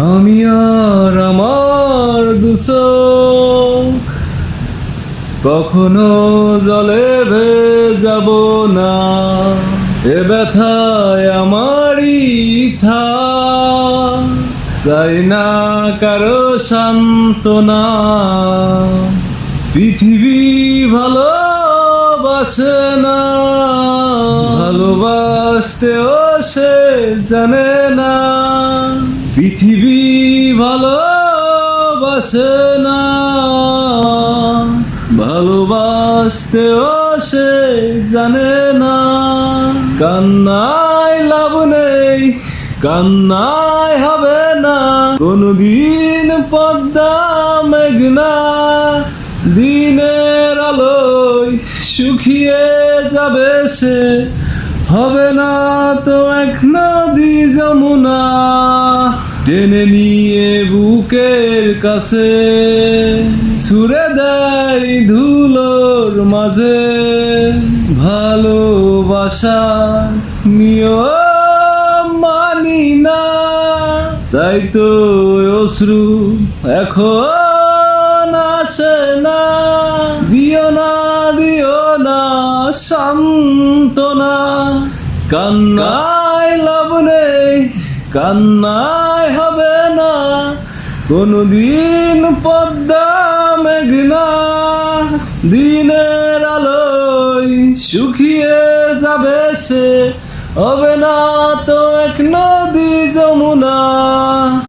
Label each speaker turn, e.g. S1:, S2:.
S1: আমি আর আমার দুচোখ কখনো জলে ভেজাব না। এ ব্যথায় আমারই থাক, চাই না কারো সান্ত্বনা। পৃথিবী ভালোবাসে না, ভালোবাসতেও সে জানে না। পৃথিবী ভালোবাসে না, ভালোবাসতেও সে জানে না। কান্নায় লাভ নেই, কান্নায় হবে না কোনদিন পদ্মা মেঘনা। দিনের আলোয় শুকিয়ে যাবে সে, হবে না তো এক নদী যমুনা। টেনে নিয়ে বুকের কাছে ছুড়ে দেয় ধুলোর মাঝে। ভালোবাসা নিয়ম মানি না, তাই তো অশ্রু এখন আসে না। দিও না, দিও না সান্ত্বনা। কান্নায় লাভ নেই, কান্নায় হবে না কোনদিন পদ্মা মেঘনা। দিনের আলোয় শুকিয়ে যাবে সে, হবে না তো এক নদী যমুনা।